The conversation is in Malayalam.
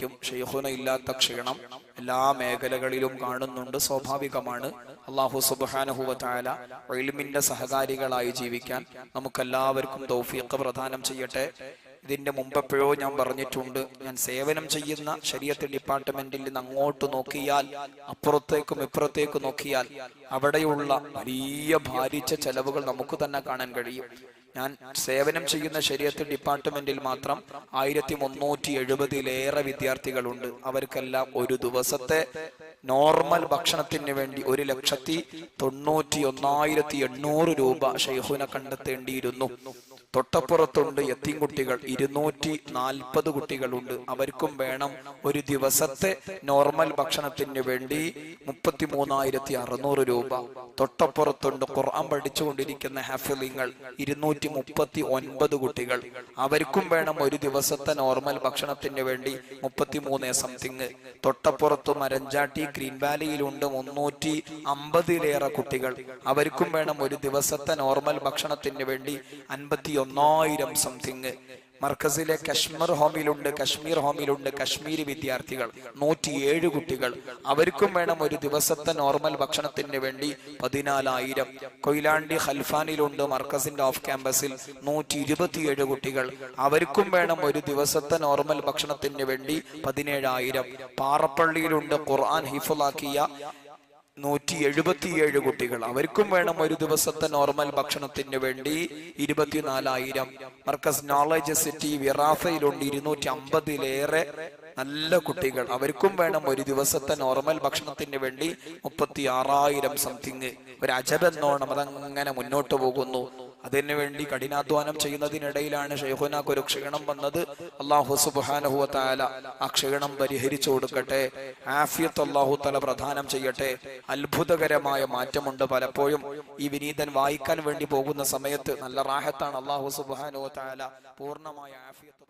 എനിക്കും ഷെയ്ഖുന ഇല്ലാത്ത ക്ഷീണം എല്ലാ മേഖലകളിലും കാണുന്നുണ്ട്, സ്വാഭാവികമാണ്. അല്ലാഹു സുബ്ഹാനഹു വ തആല ഇൽമിന്റെ സഹകാരികളായി ജീവിക്കാൻ നമുക്കെല്ലാവർക്കും തൗഫീഖ് പ്രദാനം ചെയ്യട്ടെ. ഇതിന്റെ മുമ്പെപ്പോഴോ ഞാൻ പറഞ്ഞിട്ടുണ്ട്, ഞാൻ സേവനം ചെയ്യുന്ന ശരീഅത്ത് ഡിപ്പാർട്ട്മെന്റിൽ നിന്ന് അങ്ങോട്ട് നോക്കിയാൽ, അപ്പുറത്തേക്കും ഇപ്പുറത്തേക്കും നോക്കിയാൽ അവിടെയുള്ള വലിയ ഭാരിച്ച ചെലവുകൾ നമുക്ക് തന്നെ കാണാൻ കഴിയും. ഞാൻ സേവനം ചെയ്യുന്ന ശരീഅത്ത് ഡിപ്പാർട്ട്മെന്റിൽ മാത്രം 1370-ലേറെ വിദ്യാർത്ഥികളുണ്ട്. അവർക്കെല്ലാം ഒരു ദിവസത്തെ നോർമൽ ഭക്ഷണത്തിന് വേണ്ടി 1,91,800 രൂപ ഷെയ്ഖുന കണ്ടെത്തേണ്ടിയിരുന്നു. തൊട്ടപ്പുറത്തുണ്ട് യത്തീം കുട്ടികൾ, 240 കുട്ടികളുണ്ട്. അവർക്കും വേണം ഒരു ദിവസത്തെ നോർമൽ ഭക്ഷണത്തിന് വേണ്ടി 33,600 രൂപ. തൊട്ടപ്പുറത്തുണ്ട് ഖുർആൻ പഠിച്ചുകൊണ്ടിരിക്കുന്ന ഹാഫിളിങ്ങൾ, 239 കുട്ടികൾ. അവർക്കും വേണം ഒരു ദിവസത്തെ നോർമൽ ഭക്ഷണത്തിന് വേണ്ടി 33 സംതിങ്. തൊട്ടപ്പുറത്ത് മരഞ്ചാട്ടി ഗ്രീൻ വാലിയിലുണ്ട് 350-ലേറെ കുട്ടികൾ. അവർക്കും വേണം ഒരു ദിവസത്തെ നോർമൽ ഭക്ഷണത്തിന് വേണ്ടി 51,000 സംതിങ്. മർക്കസിലെ കശ്മീർ ഹോമിലുണ്ട് കശ്മീരി വിദ്യാർത്ഥികൾ 107 കുട്ടികൾ. അവർക്കും വേണം ഒരു ദിവസത്തെ നോർമൽ ഭക്ഷണത്തിന് വേണ്ടി 14,000. കൊയിലാണ്ടി ഖൽഫാനിലുണ്ട് മർക്കസിന്റെ ഓഫ് ക്യാമ്പസിൽ 127 കുട്ടികൾ. അവർക്കും വേണം ഒരു ദിവസത്തെ നോർമൽ ഭക്ഷണത്തിന് വേണ്ടി 17,000. പാറപ്പള്ളിയിലുണ്ട് ഖുർആൻ ഹിഫ്ളാക്കിയ 177 കുട്ടികൾ. അവർക്കും വേണം ഒരു ദിവസത്തെ നോർമൽ ഭക്ഷണത്തിന് വേണ്ടി 24,000. മർക്കസ് നോളജ് സിറ്റി വിറാഫയിലുണ്ട് 250-ലേറെ നല്ല കുട്ടികൾ. അവർക്കും വേണം ഒരു ദിവസത്തെ നോർമൽ ഭക്ഷണത്തിന് വേണ്ടി 36,000 സംതിങ്. ഒരു അജബെന്നോണം അതങ്ങനെ മുന്നോട്ട് പോകുന്നു. അതിനു വേണ്ടി കഠിനാധ്വാനം ചെയ്യുന്നതിനിടയിലാണ് ഷെയ്ഖുനാക്ക് ഒരു ക്ഷീണം വന്നത്. അല്ലാഹു സുബ്ഹാനഹു വ തആല ആ ക്ഷീണം പരിഹരിച്ചു കൊടുക്കട്ടെ. ആഫിയത്ത് അല്ലാഹു തആല പ്രദാനം ചെയ്യട്ടെ. അത്ഭുതകരമായ മാറ്റമുണ്ട്. പലപ്പോഴും ഈ വിനീതൻ വായിക്കാൻ വേണ്ടി പോകുന്ന സമയത്ത് നല്ല റാഹത്താണ്. അല്ലാഹു സുബ്ഹാനഹു വ തആല പൂർണ്ണമായ ആഫിയത്ത്